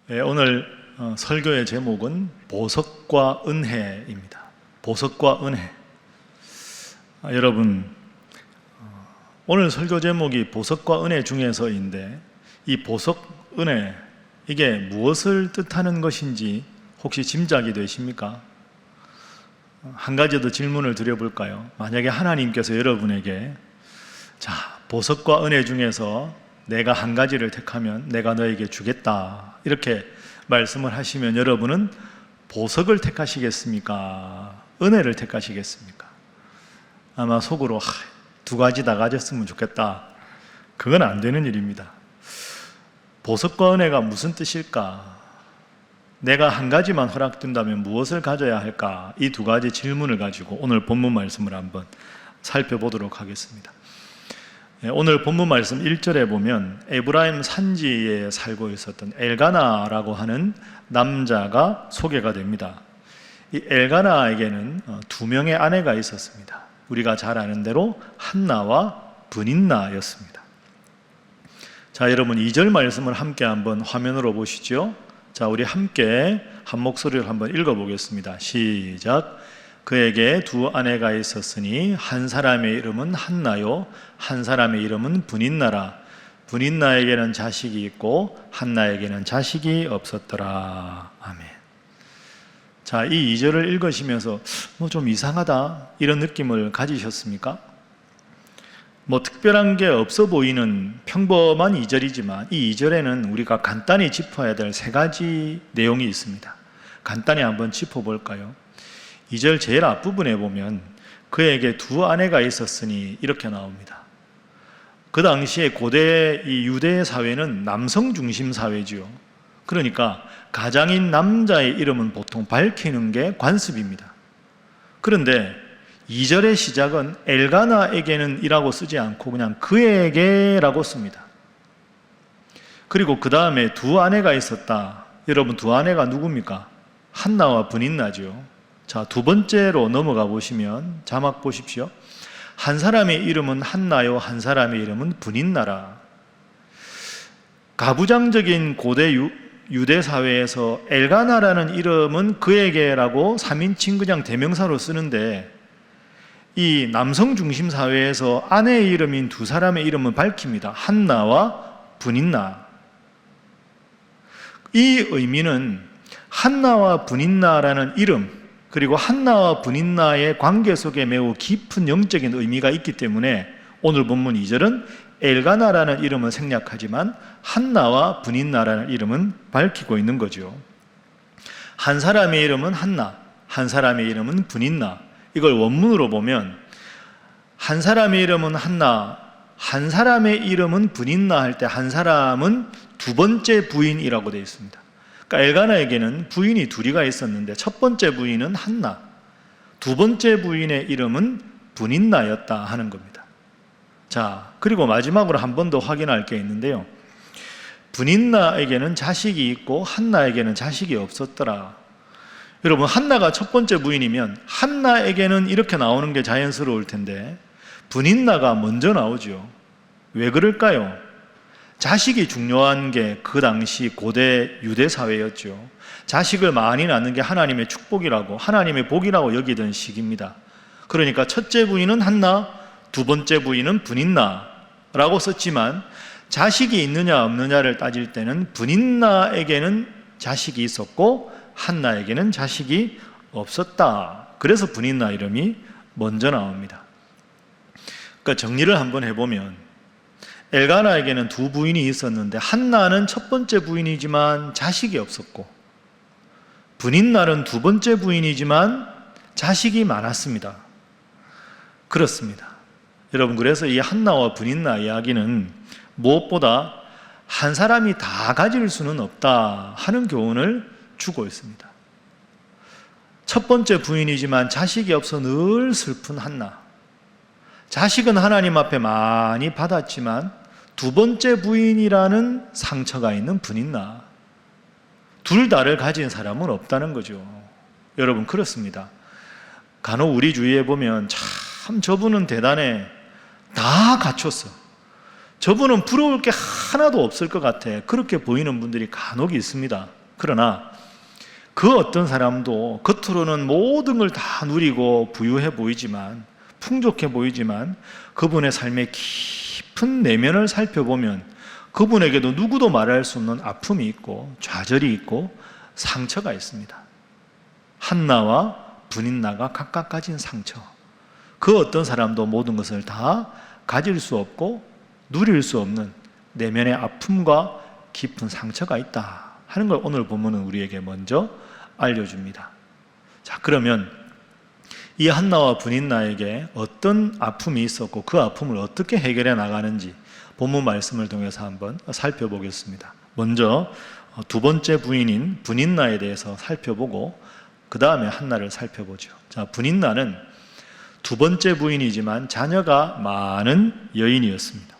오늘 설교의 제목은 보석과 은혜입니다. 보석과 은혜. 여러분, 오늘 설교 제목이 보석과 은혜 중에서인데 이 보석, 은혜, 이게 무엇을 뜻하는 것인지 혹시 짐작이 되십니까? 한 가지 더 질문을 드려볼까요? 만약에 하나님께서 여러분에게 보석과 은혜 중에서 내가 한 가지를 택하면 내가 너에게 주겠다, 이렇게 말씀을 하시면 여러분은 보석을 택하시겠습니까? 은혜를 택하시겠습니까? 아마 속으로 두 가지 다 가졌으면 좋겠다, 그건 안 되는 일입니다. 보석과 은혜가 무슨 뜻일까? 내가 한 가지만 허락된다면 무엇을 가져야 할까? 이 두 가지 질문을 가지고 오늘 본문 말씀을 한번 살펴보도록 하겠습니다. 오늘 본문 말씀 1절에 보면 에브라임 산지에 살고 있었던 엘가나라고 하는 남자가 소개가 됩니다. 이 엘가나에게는 두 명의 아내가 있었습니다. 우리가 잘 아는 대로 한나와 브닌나였습니다. 여러분 2절 말씀을 함께 한번 화면으로 보시죠. 우리 함께 한 목소리를 한번 읽어보겠습니다. 시작. 그에게 두 아내가 있었으니 한 사람의 이름은 한나요, 한 사람의 이름은 브닌나라. 브닌나에게는 자식이 있고 한나에게는 자식이 없었더라. 아멘. 이 2절을 읽으시면서 좀 이상하다, 이런 느낌을 가지셨습니까? 특별한 게 없어 보이는 평범한 2절이지만 이 2절에는 우리가 간단히 짚어야 될 세 가지 내용이 있습니다. 간단히 한번 짚어볼까요? 2절 제일 앞부분에 보면 그에게 두 아내가 있었으니 이렇게 나옵니다. 그 당시에 고대 이 유대 사회는 남성 중심 사회지요. 그러니까 가장인 남자의 이름은 보통 밝히는 게 관습입니다. 그런데 2절의 시작은 엘가나에게는 이라고 쓰지 않고 그냥 그에게라고 씁니다. 그리고 그 다음에 두 아내가 있었다. 여러분, 두 아내가 누굽니까? 한나와 브닌나죠. 두 번째로 넘어가 보시면 자막 보십시오. 한 사람의 이름은 한나요, 한 사람의 이름은 브닌나라. 가부장적인 고대 유대 사회에서 엘가나라는 이름은 그에게라고 3인칭 그냥 대명사로 쓰는데, 이 남성 중심 사회에서 아내의 이름인 두 사람의 이름은 밝힙니다. 한나와 브닌나. 이 의미는 한나와 브닌나라는 이름, 그리고 한나와 브닌나의 관계 속에 매우 깊은 영적인 의미가 있기 때문에 오늘 본문 2절은 엘가나라는 이름은 생략하지만 한나와 브닌나라는 이름은 밝히고 있는 거죠. 한 사람의 이름은 한나, 한 사람의 이름은 브닌나. 이걸 원문으로 보면 한 사람의 이름은 한나, 한 사람의 이름은 브닌나 할 때 한 사람은 두 번째 부인이라고 되어 있습니다. 그러니까 엘가나에게는 부인이 둘이가 있었는데 첫 번째 부인은 한나, 두 번째 부인의 이름은 브닌나였다 하는 겁니다. 그리고 마지막으로 한 번 더 확인할 게 있는데요. 브닌나에게는 자식이 있고 한나에게는 자식이 없었더라. 여러분, 한나가 첫 번째 부인이면 한나에게는 이렇게 나오는 게 자연스러울 텐데 브닌나가 먼저 나오죠. 왜 그럴까요? 자식이 중요한 게 그 당시 고대 유대 사회였죠. 자식을 많이 낳는 게 하나님의 축복이라고, 하나님의 복이라고 여기던 시기입니다. 그러니까 첫째 부인은 한나, 두 번째 부인은 브닌나라고 썼지만 자식이 있느냐 없느냐를 따질 때는 브닌나에게는 자식이 있었고 한나에게는 자식이 없었다. 그래서 브닌나 이름이 먼저 나옵니다. 그러니까 정리를 한번 해보면 엘가나에게는 두 부인이 있었는데 한나는 첫 번째 부인이지만 자식이 없었고, 브닌나는 두 번째 부인이지만 자식이 많았습니다. 그렇습니다. 여러분, 그래서 이 한나와 브닌나 이야기는 무엇보다 한 사람이 다 가질 수는 없다 하는 교훈을 주고 있습니다. 첫 번째 부인이지만 자식이 없어 늘 슬픈 한나, 자식은 하나님 앞에 많이 받았지만 두 번째 부인이라는 상처가 있는 브닌나, 둘 다를 가진 사람은 없다는 거죠. 여러분, 그렇습니다. 간혹 우리 주위에 보면 참 저분은 대단해, 다 갖췄어, 저분은 부러울 게 하나도 없을 것 같아. 그렇게 보이는 분들이 간혹 있습니다. 그러나 그 어떤 사람도 겉으로는 모든 걸 다 누리고 부유해 보이지만, 풍족해 보이지만, 그분의 삶의 깊은 내면을 살펴보면 그분에게도 누구도 말할 수 없는 아픔이 있고 좌절이 있고 상처가 있습니다. 한나와 분인나가 각각 가진 상처, 그 어떤 사람도 모든 것을 다 가질 수 없고 누릴 수 없는 내면의 아픔과 깊은 상처가 있다 하는 걸 오늘 본문은 우리에게 먼저 알려줍니다. 자, 그러면 이 한나와 분인나에게 어떤 아픔이 있었고 그 아픔을 어떻게 해결해 나가는지 본문 말씀을 통해서 한번 살펴보겠습니다. 먼저 두 번째 부인인 분인나에 대해서 살펴보고 그 다음에 한나를 살펴보죠. 자, 분인나는 두 번째 부인이지만 자녀가 많은 여인이었습니다.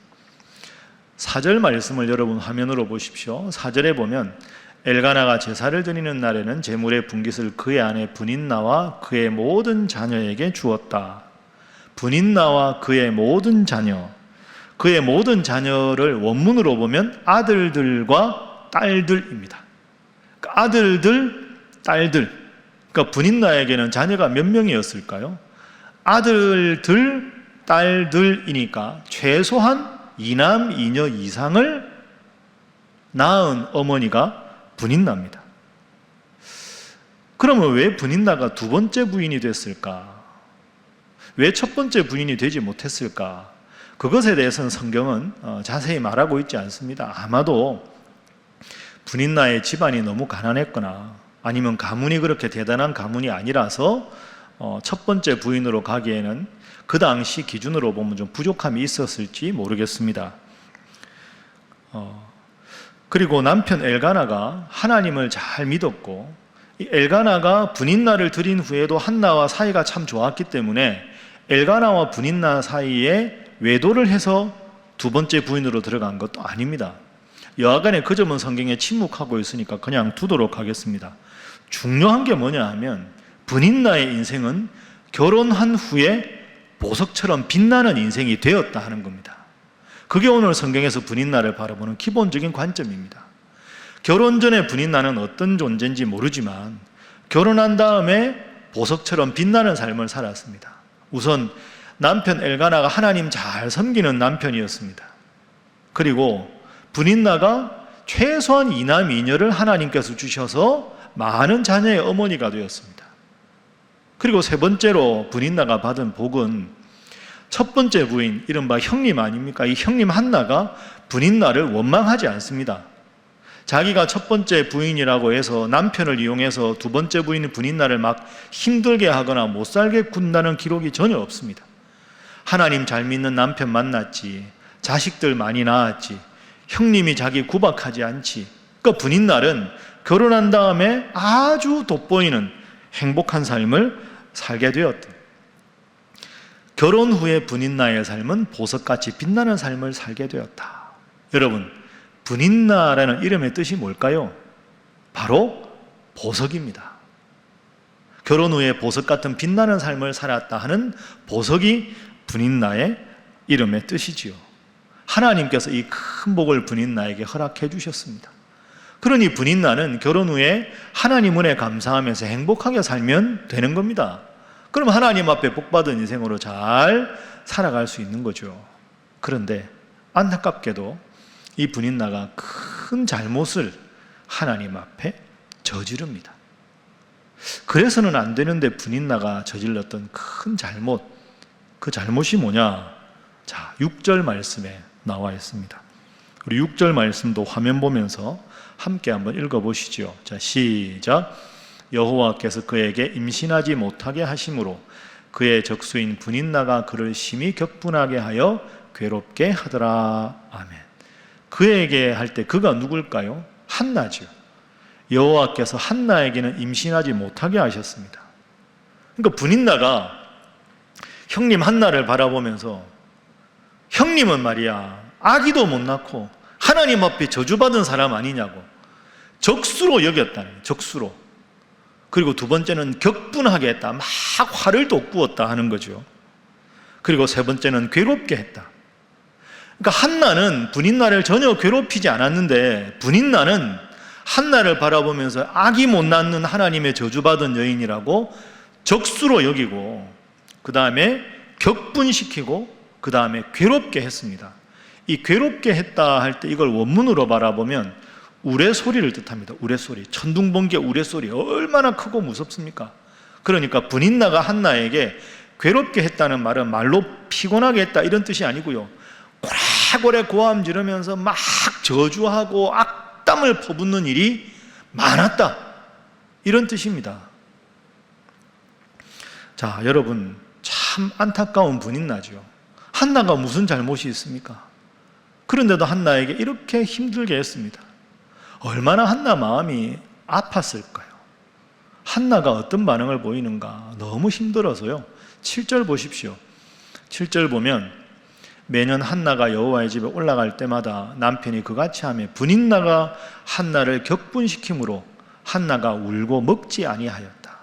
4절 말씀을 여러분 화면으로 보십시오. 4절에 보면 엘가나가 제사를 드리는 날에는 제물의 분깃을 그의 아내 분인나와 그의 모든 자녀에게 주었다. 분인나와 그의 모든 자녀, 그의 모든 자녀를 원문으로 보면 아들들과 딸들입니다. 그러니까 아들들, 딸들. 그러니까 분인나에게는 자녀가 몇 명이었을까요? 아들들, 딸들이니까 최소한 2남 2녀 이상을 낳은 어머니가 분인나입니다. 그러면 왜 분인나가 두 번째 부인이 됐을까? 왜 첫 번째 부인이 되지 못했을까? 그것에 대해서는 성경은 자세히 말하고 있지 않습니다. 아마도 분인나의 집안이 너무 가난했거나 아니면 가문이 그렇게 대단한 가문이 아니라서 첫 번째 부인으로 가기에는 그 당시 기준으로 보면 좀 부족함이 있었을지 모르겠습니다. 그리고 남편 엘가나가 하나님을 잘 믿었고, 이 엘가나가 분인나를 드린 후에도 한나와 사이가 참 좋았기 때문에 엘가나와 분인나 사이에 외도를 해서 두 번째 부인으로 들어간 것도 아닙니다. 여하간에 그 점은 성경에 침묵하고 있으니까 그냥 두도록 하겠습니다. 중요한 게 뭐냐 하면 분인나의 인생은 결혼한 후에 보석처럼 빛나는 인생이 되었다 하는 겁니다. 그게 오늘 성경에서 분인나를 바라보는 기본적인 관점입니다. 결혼 전에 분인나는 어떤 존재인지 모르지만 결혼한 다음에 보석처럼 빛나는 삶을 살았습니다. 우선 남편 엘가나가 하나님 잘 섬기는 남편이었습니다. 그리고 분인나가 최소한 2남 2녀를 하나님께서 주셔서 많은 자녀의 어머니가 되었습니다. 그리고 세 번째로 분인나가 받은 복은 첫 번째 부인, 이른바 형님 아닙니까? 이 형님 한나가 분인나를 원망하지 않습니다. 자기가 첫 번째 부인이라고 해서 남편을 이용해서 두 번째 부인 분인나를 막 힘들게 하거나 못 살게 군다는 기록이 전혀 없습니다. 하나님 잘 믿는 남편 만났지, 자식들 많이 낳았지, 형님이 자기 구박하지 않지. 그러니까 분인날은 결혼한 다음에 아주 돋보이는 행복한 삶을 살게 되었다. 결혼 후에 분인나의 삶은 보석같이 빛나는 삶을 살게 되었다. 여러분, 분인나라는 이름의 뜻이 뭘까요? 바로 보석입니다. 결혼 후에 보석 같은 빛나는 삶을 살았다 하는 보석이 분인나의 이름의 뜻이지요. 하나님께서 이 큰 복을 분인나에게 허락해 주셨습니다. 그러니 분인나는 결혼 후에 하나님 은혜 감사하면서 행복하게 살면 되는 겁니다. 그럼 하나님 앞에 복받은 인생으로 잘 살아갈 수 있는 거죠. 그런데 안타깝게도 이 분인나가 큰 잘못을 하나님 앞에 저지릅니다. 그래서는 안 되는데 분인나가 저질렀던 큰 잘못, 그 잘못이 뭐냐? 자, 6절 말씀에 나와 있습니다. 우리 6절 말씀도 화면 보면서 함께 한번 읽어보시죠. 자, 시작. 여호와께서 그에게 임신하지 못하게 하심으로 그의 적수인 분인나가 그를 심히 격분하게 하여 괴롭게 하더라. 아멘. 그에게 할 때 그가 누굴까요? 한나죠. 여호와께서 한나에게는 임신하지 못하게 하셨습니다. 그러니까 분인나가 형님 한나를 바라보면서 형님은 말이야 아기도 못 낳고 하나님 앞에 저주받은 사람 아니냐고 적수로 여겼다는, 적수로. 그리고 두 번째는 격분하게 했다. 막 화를 돋구었다 하는 거죠. 그리고 세 번째는 괴롭게 했다. 그러니까 한나는 분인나를 전혀 괴롭히지 않았는데, 분인나는 한나를 바라보면서 악이 못 낳는 하나님의 저주받은 여인이라고 적수로 여기고, 그 다음에 격분시키고, 그 다음에 괴롭게 했습니다. 이 괴롭게 했다 할 때 이걸 원문으로 바라보면 우레소리를 뜻합니다. 우레소리. 천둥번개 우레소리. 얼마나 크고 무섭습니까? 그러니까 분인나가 한나에게 괴롭게 했다는 말은 말로 피곤하게 했다 이런 뜻이 아니고요, 고래고래 고함 지르면서 막 저주하고 악담을 퍼붓는 일이 많았다 이런 뜻입니다. 자, 여러분, 참 안타까운 분인나죠. 한나가 무슨 잘못이 있습니까? 그런데도 한나에게 이렇게 힘들게 했습니다. 얼마나 한나 마음이 아팠을까요? 한나가 어떤 반응을 보이는가? 너무 힘들어서요. 7절 보십시오. 7절 보면 매년 한나가 여호와의 집에 올라갈 때마다 남편이 그같이 하며 분인나가 한나를 격분시키므로 한나가 울고 먹지 아니하였다.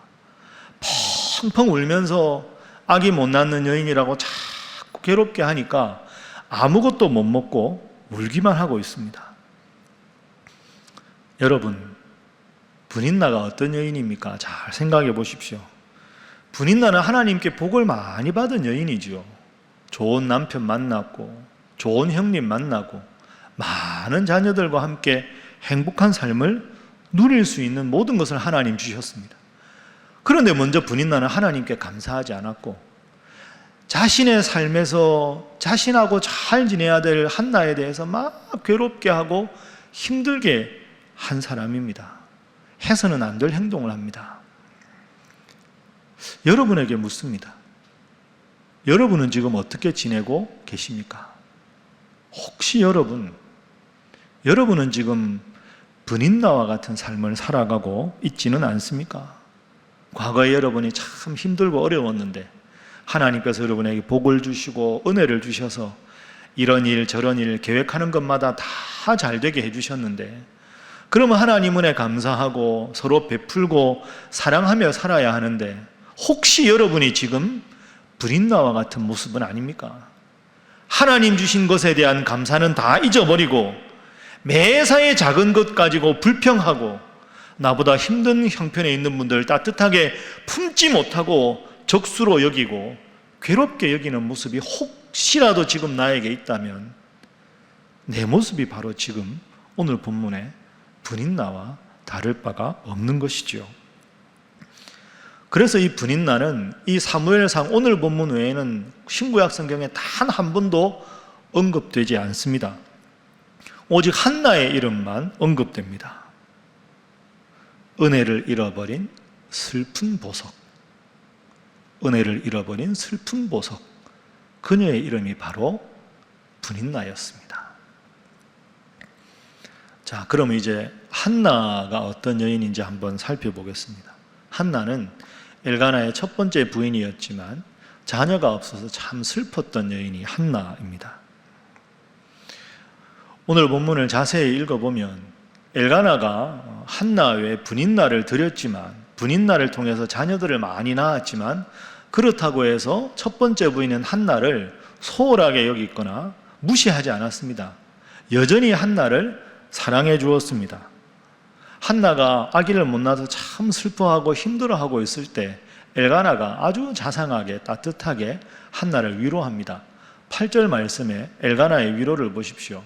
펑펑 울면서 아기 못 낳는 여인이라고 자꾸 괴롭게 하니까 아무것도 못 먹고 울기만 하고 있습니다. 여러분, 분인나가 어떤 여인입니까? 잘 생각해 보십시오. 분인나는 하나님께 복을 많이 받은 여인이죠. 좋은 남편 만났고, 좋은 형님 만나고, 많은 자녀들과 함께 행복한 삶을 누릴 수 있는 모든 것을 하나님 주셨습니다. 그런데 먼저 분인나는 하나님께 감사하지 않았고, 자신의 삶에서 자신하고 잘 지내야 될 한나에 대해서 막 괴롭게 하고 힘들게 한 사람입니다. 해서는 안 될 행동을 합니다. 여러분에게 묻습니다. 여러분은 지금 어떻게 지내고 계십니까? 혹시 여러분은 지금 분인나와 같은 삶을 살아가고 있지는 않습니까? 과거에 여러분이 참 힘들고 어려웠는데 하나님께서 여러분에게 복을 주시고 은혜를 주셔서 이런 일 저런 일 계획하는 것마다 다 잘 되게 해주셨는데, 그러면 하나님 은혜 감사하고 서로 베풀고 사랑하며 살아야 하는데, 혹시 여러분이 지금 분인나와 같은 모습은 아닙니까? 하나님 주신 것에 대한 감사는 다 잊어버리고 매사에 작은 것 가지고 불평하고 나보다 힘든 형편에 있는 분들 따뜻하게 품지 못하고 적수로 여기고 괴롭게 여기는 모습이 혹시라도 지금 나에게 있다면 내 모습이 바로 지금 오늘 본문의 분인나와 다를 바가 없는 것이죠. 그래서 이 분인나는 이 사무엘상 오늘 본문 외에는 신구약 성경에 단 한 번도 언급되지 않습니다. 오직 한나의 이름만 언급됩니다. 은혜를 잃어버린 슬픈 보석. 은혜를 잃어버린 슬픈 보석. 그녀의 이름이 바로 분인나였습니다. 자, 그럼 이제 한나가 어떤 여인인지 한번 살펴보겠습니다. 한나는 엘가나의 첫 번째 부인이었지만 자녀가 없어서 참 슬펐던 여인이 한나입니다. 오늘 본문을 자세히 읽어보면 엘가나가 한나 외에 분인나를 드렸지만, 분인나를 통해서 자녀들을 많이 낳았지만, 그렇다고 해서 첫 번째 부인인 한나를 소홀하게 여기거나 무시하지 않았습니다. 여전히 한나를 사랑해 주었습니다. 한나가 아기를 못 낳아서 참 슬퍼하고 힘들어하고 있을 때 엘가나가 아주 자상하게 따뜻하게 한나를 위로합니다. 8절 말씀에 엘가나의 위로를 보십시오.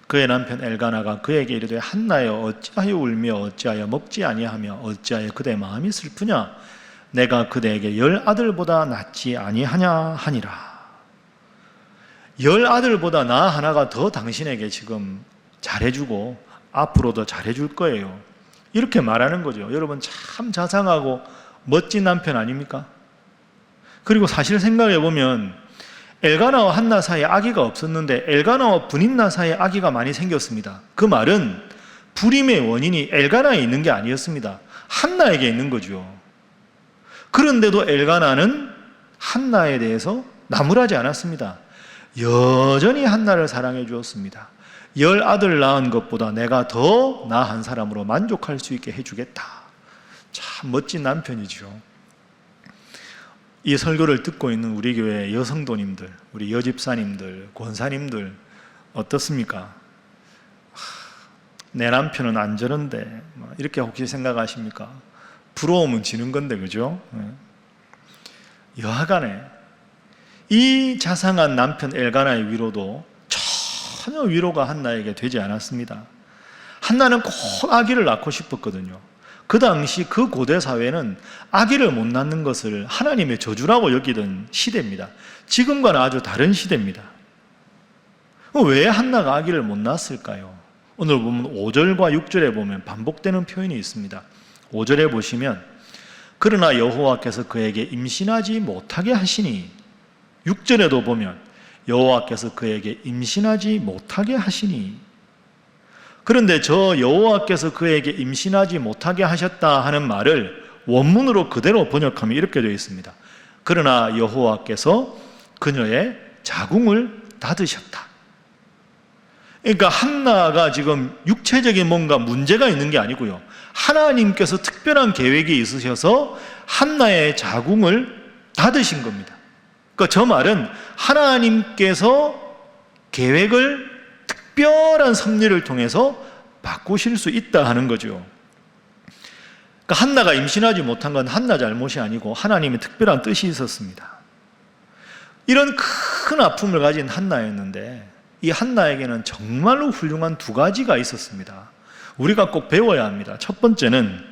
그의 남편 엘가나가 그에게 이르되 한나여 어찌하여 울며 어찌하여 먹지 아니하며 어찌하여 그대 마음이 슬프냐? 내가 그대에게 10아들보다 낫지 아니하냐 하니라. 10아들보다 나 하나가 더 당신에게 지금 잘해주고 앞으로도 잘해줄 거예요. 이렇게 말하는 거죠. 여러분, 참 자상하고 멋진 남편 아닙니까? 그리고 사실 생각해 보면 엘가나와 한나 사이에 아기가 없었는데 엘가나와 분인나 사이에 아기가 많이 생겼습니다. 그 말은 불임의 원인이 엘가나에 있는 게 아니었습니다. 한나에게 있는 거죠. 그런데도 엘가나는 한나에 대해서 나무라지 않았습니다. 여전히 한나를 사랑해 주었습니다. 10아들 낳은 것보다 내가 더 나은 사람으로 만족할 수 있게 해주겠다. 참 멋진 남편이죠. 이 설교를 듣고 있는 우리 교회 여성도님들, 우리 여집사님들, 권사님들 어떻습니까? 내 남편은 안 저런데 이렇게 혹시 생각하십니까? 부러우면 지는 건데, 그죠? 여하간에 이 자상한 남편 엘가나의 위로도 전혀 위로가 한나에게 되지 않았습니다. 한나는 꼭 아기를 낳고 싶었거든요. 그 당시 그 고대 사회는 아기를 못 낳는 것을 하나님의 저주라고 여기던 시대입니다. 지금과는 아주 다른 시대입니다. 왜 한나가 아기를 못 낳았을까요? 오늘 보면 5절과 6절에 보면 반복되는 표현이 있습니다. 5절에 보시면 그러나 여호와께서 그에게 임신하지 못하게 하시니, 6절에도 보면 여호와께서 그에게 임신하지 못하게 하시니. 그런데 저 여호와께서 그에게 임신하지 못하게 하셨다 하는 말을 원문으로 그대로 번역하면 이렇게 되어 있습니다. 그러나 여호와께서 그녀의 자궁을 닫으셨다. 그러니까 한나가 지금 육체적인 뭔가 문제가 있는 게 아니고요, 하나님께서 특별한 계획이 있으셔서 한나의 자궁을 닫으신 겁니다. 그러니까 저 말은 하나님께서 계획을 특별한 섭리를 통해서 바꾸실 수 있다 하는 거죠. 그러니까 한나가 임신하지 못한 건 한나 잘못이 아니고 하나님의 특별한 뜻이 있었습니다. 이런 큰 아픔을 가진 한나였는데 이 한나에게는 정말로 훌륭한 두 가지가 있었습니다. 우리가 꼭 배워야 합니다. 첫 번째는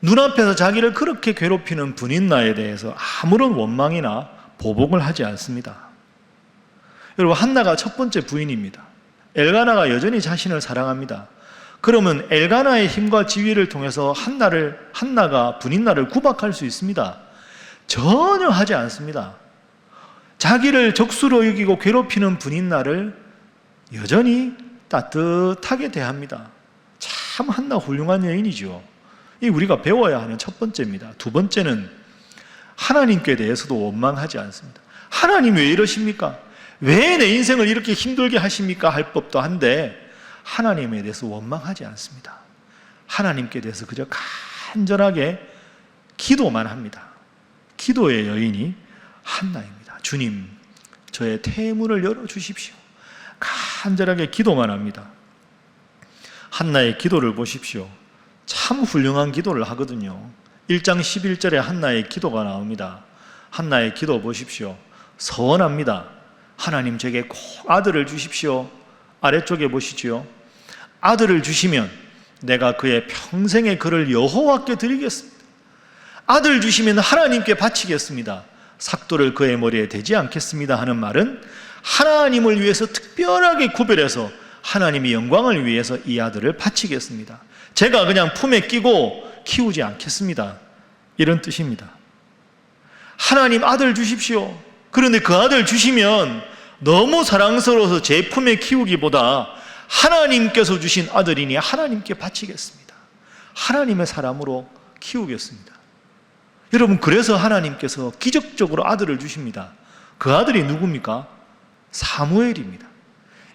눈앞에서 자기를 그렇게 괴롭히는 분인나에 대해서 아무런 원망이나 보복을 하지 않습니다. 여러분, 한나가 첫 번째 부인입니다. 엘가나가 여전히 자신을 사랑합니다. 그러면 엘가나의 힘과 지위를 통해서 한나가 분인나를 구박할 수 있습니다. 전혀 하지 않습니다. 자기를 적수로 여기고 괴롭히는 분인나를 여전히 따뜻하게 대합니다. 참 한나 훌륭한 여인이죠. 이 우리가 배워야 하는 첫 번째입니다. 두 번째는 하나님께 대해서도 원망하지 않습니다. 하나님 왜 이러십니까? 왜 내 인생을 이렇게 힘들게 하십니까? 할 법도 한데 하나님에 대해서 원망하지 않습니다. 하나님께 대해서 그저 간절하게 기도만 합니다. 기도의 여인이 한나입니다. 주님, 저의 태문을 열어주십시오. 간절하게 기도만 합니다. 한나의 기도를 보십시오. 참 훌륭한 기도를 하거든요. 1장 11절에 한나의 기도가 나옵니다. 한나의 기도 보십시오. 서원합니다. 하나님, 제게 꼭 아들을 주십시오. 아래쪽에 보시지요. 아들을 주시면 내가 그의 평생의 그를 여호와께 드리겠습니다. 아들 주시면 하나님께 바치겠습니다. 삭도를 그의 머리에 대지 않겠습니다 하는 말은 하나님을 위해서 특별하게 구별해서 하나님의 영광을 위해서 이 아들을 바치겠습니다. 제가 그냥 품에 끼고 키우지 않겠습니다. 이런 뜻입니다. 하나님, 아들 주십시오. 그런데 그 아들 주시면 너무 사랑스러워서 제 품에 키우기보다 하나님께서 주신 아들이니 하나님께 바치겠습니다. 하나님의 사람으로 키우겠습니다. 여러분, 그래서 하나님께서 기적적으로 아들을 주십니다. 그 아들이 누굽니까? 사무엘입니다.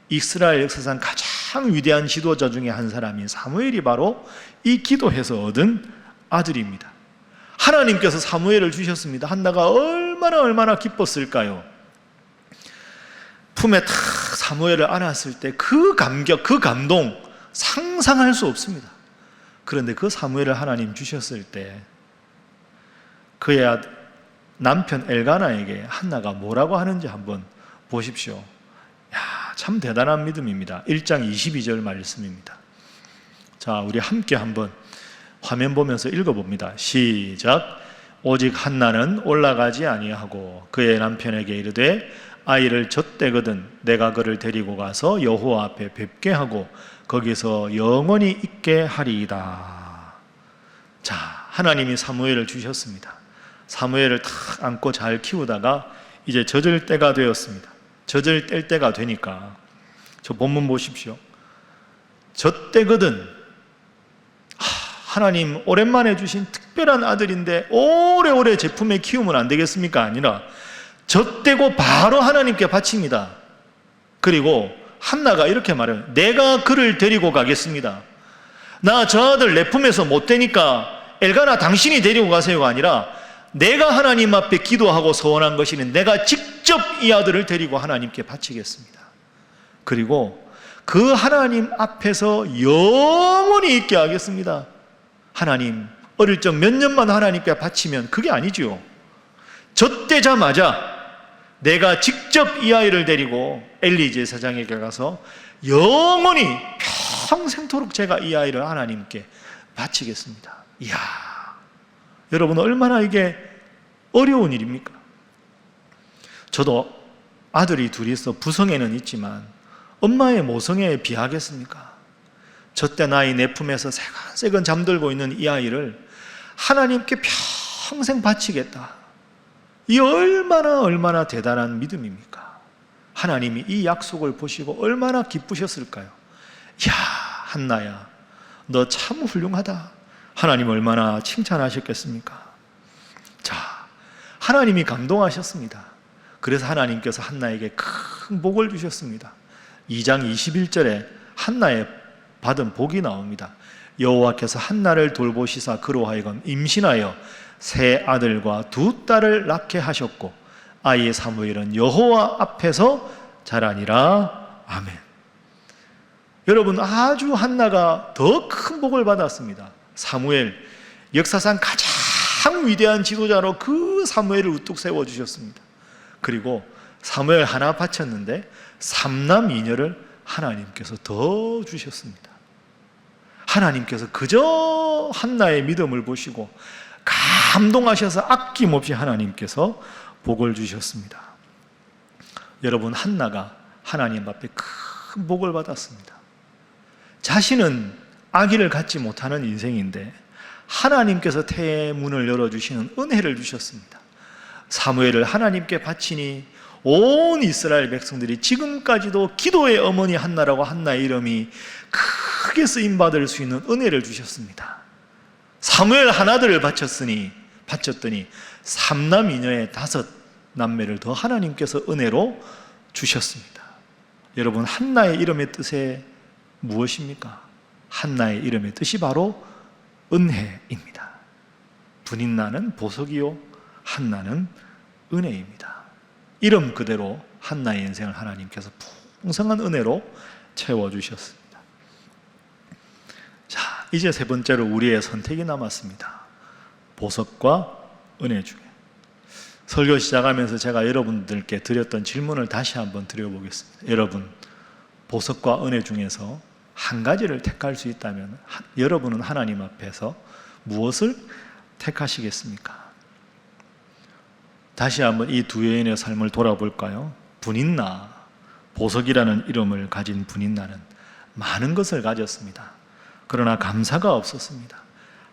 이스라엘 역사상 가장 위대한 지도자 중에 한 사람인 사무엘이 바로 이 기도해서 얻은 아들입니다. 하나님께서 사무엘을 주셨습니다. 한나가 얼마나 기뻤을까요? 품에 탁 사무엘을 안았을 때 그 감격, 그 감동 상상할 수 없습니다. 그런데 그 사무엘을 하나님 주셨을 때 그의 남편 엘가나에게 한나가 뭐라고 하는지 한번 보십시오. 야, 참 대단한 믿음입니다. 1장 22절 말씀입니다. 자, 우리 함께 한번 화면 보면서 읽어봅니다. 시작. 오직 한나는 올라가지 아니하고 그의 남편에게 이르되 아이를 젖대거든 내가 그를 데리고 가서 여호와 앞에 뵙게 하고 거기서 영원히 있게 하리이다. 자, 하나님이 사무엘을 주셨습니다. 사무엘을 탁 안고 잘 키우다가 이제 젖을 때가 되었습니다. 젖을 뗄 때가 되니까 저 본문 보십시오. 젖대거든, 하나님 오랜만에 주신 특별한 아들인데 오래오래 제 품에 키우면 안 되겠습니까? 아니라 젖대고 바로 하나님께 바칩니다. 그리고 한나가 이렇게 말해요. 내가 그를 데리고 가겠습니다. 나 저 아들 내 품에서 못 되니까 엘가나 당신이 데리고 가세요가 아니라 내가 하나님 앞에 기도하고 소원한 것이니 내가 직접 이 아들을 데리고 하나님께 바치겠습니다. 그리고 그 하나님 앞에서 영원히 있게 하겠습니다. 하나님, 어릴 적 몇 년만 하나님께 바치면 그게 아니지요. 젖되자마자 내가 직접 이 아이를 데리고 엘리 제사장에게 가서 영원히 평생토록 제가 이 아이를 하나님께 바치겠습니다. 이야, 여러분 얼마나 이게 어려운 일입니까? 저도 아들이 둘이 있어 부성에는 있지만 엄마의 모성애에 비하겠습니까? 저때 나이 내 품에서 새근새근 잠들고 있는 이 아이를 하나님께 평생 바치겠다. 이 얼마나 대단한 믿음입니까? 하나님이 이 약속을 보시고 얼마나 기쁘셨을까요? 야, 한나야, 너 참 훌륭하다. 하나님 얼마나 칭찬하셨겠습니까? 자, 하나님이 감동하셨습니다. 그래서 하나님께서 한나에게 큰 복을 주셨습니다. 2장 21절에 한나의 받은 복이 나옵니다. 여호와께서 한나를 돌보시사 그로 하여금 임신하여 세 아들과 두 딸을 낳게 하셨고 아이 사무엘은 여호와 앞에서 자라니라. 아멘. 여러분, 아주 한나가 더 큰 복을 받았습니다. 사무엘, 역사상 가장 위대한 지도자로 그 사무엘을 우뚝 세워주셨습니다. 그리고 사무엘 하나 바쳤는데 3남 2녀를 하나님께서 더 주셨습니다. 하나님께서 그저 한나의 믿음을 보시고 감동하셔서 아낌없이 하나님께서 복을 주셨습니다. 여러분, 한나가 하나님 앞에 큰 복을 받았습니다. 자신은 아기를 갖지 못하는 인생인데 하나님께서 태의 문을 열어주시는 은혜를 주셨습니다. 사무엘을 하나님께 바치니 온 이스라엘 백성들이 지금까지도 기도의 어머니 한나라고 한나의 이름이 크게 쓰임받을 수 있는 은혜를 주셨습니다. 사무엘 하나들을 바쳤더니 3남 2녀의 5남매를 더 하나님께서 은혜로 주셨습니다. 여러분, 한나의 이름의 뜻이 무엇입니까? 한나의 이름의 뜻이 바로 은혜입니다. 분인나는 보석이요, 한나는 은혜입니다. 이름 그대로 한나의 인생을 하나님께서 풍성한 은혜로 채워주셨습니다. 자, 이제 세 번째로 우리의 선택이 남았습니다. 보석과 은혜 중에. 설교 시작하면서 제가 여러분들께 드렸던 질문을 다시 한번 드려보겠습니다. 여러분, 보석과 은혜 중에서 한 가지를 택할 수 있다면 여러분은 하나님 앞에서 무엇을 택하시겠습니까? 다시 한번 이 두 여인의 삶을 돌아볼까요? 분인나, 보석이라는 이름을 가진 분인나는 많은 것을 가졌습니다. 그러나 감사가 없었습니다.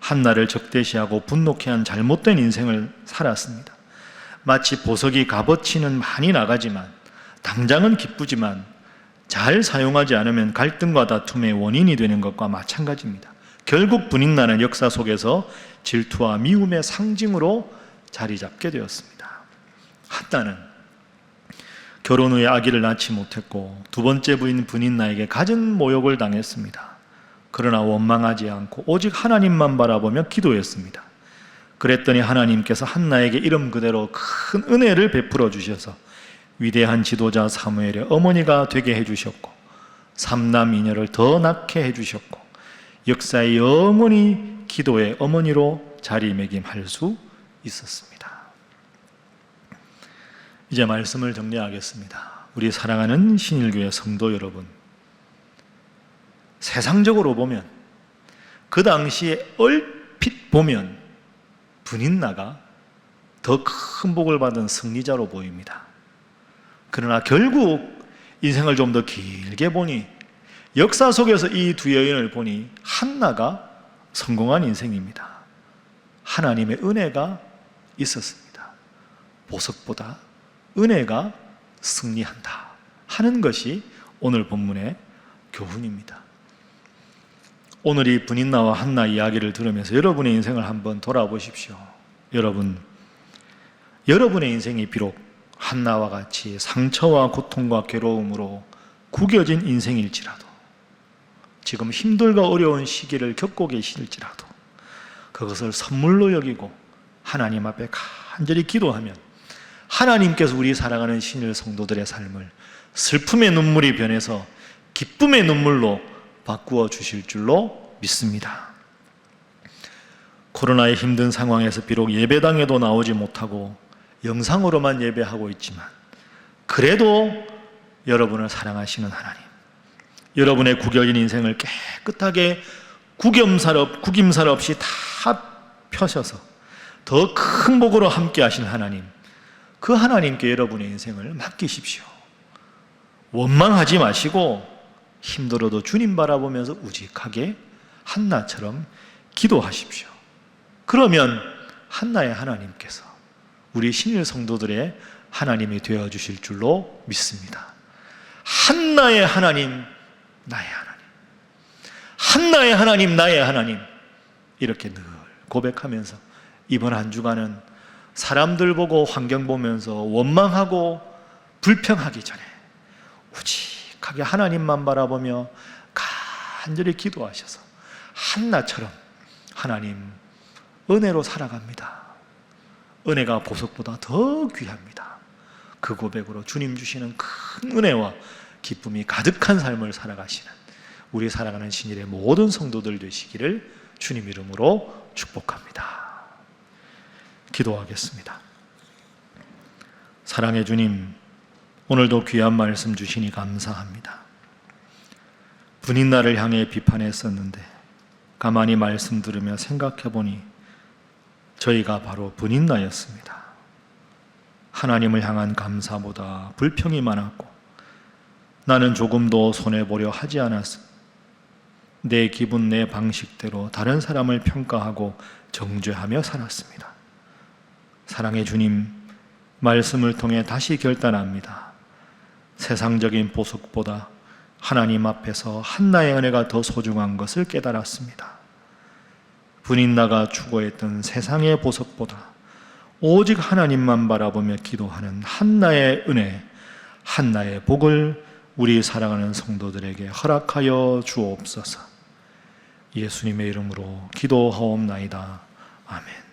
한나를 적대시하고 분노케 한 잘못된 인생을 살았습니다. 마치 보석이 값어치는 많이 나가지만 당장은 기쁘지만 잘 사용하지 않으면 갈등과 다툼의 원인이 되는 것과 마찬가지입니다. 결국 분인나는 역사 속에서 질투와 미움의 상징으로 자리 잡게 되었습니다. 한나는 결혼 후에 아기를 낳지 못했고 두 번째 부인 분인나에게 갖은 모욕을 당했습니다. 그러나 원망하지 않고 오직 하나님만 바라보며 기도했습니다. 그랬더니 하나님께서 한나에게 이름 그대로 큰 은혜를 베풀어 주셔서 위대한 지도자 사무엘의 어머니가 되게 해주셨고 3남 2녀를 더 낳게 해주셨고 역사에 영원히 기도의 어머니로 자리매김할 수 있었습니다. 이제 말씀을 정리하겠습니다. 우리 사랑하는 신일교회 성도 여러분, 세상적으로 보면 그 당시에 얼핏 보면 분인나가 더 큰 복을 받은 승리자로 보입니다. 그러나 결국 인생을 좀 더 길게 보니 역사 속에서 이 두 여인을 보니 한나가 성공한 인생입니다. 하나님의 은혜가 있었습니다. 보석보다 은혜가 승리한다 하는 것이 오늘 본문의 교훈입니다. 오늘 이 분인나와 한나 이야기를 들으면서 여러분의 인생을 한번 돌아보십시오. 여러분의 인생이 비록 한나와 같이 상처와 고통과 괴로움으로 구겨진 인생일지라도 지금 힘들고 어려운 시기를 겪고 계실지라도 그것을 선물로 여기고 하나님 앞에 간절히 기도하면 하나님께서 우리 사랑하는 신일 성도들의 삶을 슬픔의 눈물이 변해서 기쁨의 눈물로 바꾸어 주실 줄로 믿습니다. 코로나의 힘든 상황에서 비록 예배당에도 나오지 못하고 영상으로만 예배하고 있지만 그래도 여러분을 사랑하시는 하나님, 여러분의 구겨진 인생을 깨끗하게 구김살 없이 다 펴셔서 더 큰 복으로 함께 하신 하나님, 그 하나님께 여러분의 인생을 맡기십시오. 원망하지 마시고 힘들어도 주님 바라보면서 우직하게 한나처럼 기도하십시오. 그러면 한나의 하나님께서 우리 신일 성도들의 하나님이 되어주실 줄로 믿습니다. 한나의 하나님, 나의 하나님, 한나의 하나님, 나의 하나님, 이렇게 늘 고백하면서 이번 한 주간은 사람들 보고 환경 보면서 원망하고 불평하기 전에 우직하게 하나님만 바라보며 간절히 기도하셔서 한나처럼 하나님 은혜로 살아갑니다. 은혜가 보석보다 더 귀합니다. 그 고백으로 주님 주시는 큰 은혜와 기쁨이 가득한 삶을 살아가시는 우리 사랑하는 신일의 모든 성도들 되시기를 주님 이름으로 축복합니다. 기도하겠습니다. 사랑의 주님, 오늘도 귀한 말씀 주시니 감사합니다. 분인나를 향해 비판했었는데 가만히 말씀 들으며 생각해보니 저희가 바로 분인나였습니다. 하나님을 향한 감사보다 불평이 많았고 나는 조금도 손해보려 하지 않았습니다. 내 기분, 내 방식대로 다른 사람을 평가하고 정죄하며 살았습니다. 사랑의 주님, 말씀을 통해 다시 결단합니다. 세상적인 보석보다 하나님 앞에서 한나의 은혜가 더 소중한 것을 깨달았습니다. 분인나가 추구했던 세상의 보석보다 오직 하나님만 바라보며 기도하는 한나의 은혜, 한나의 복을 우리 사랑하는 성도들에게 허락하여 주옵소서. 예수님의 이름으로 기도하옵나이다. 아멘.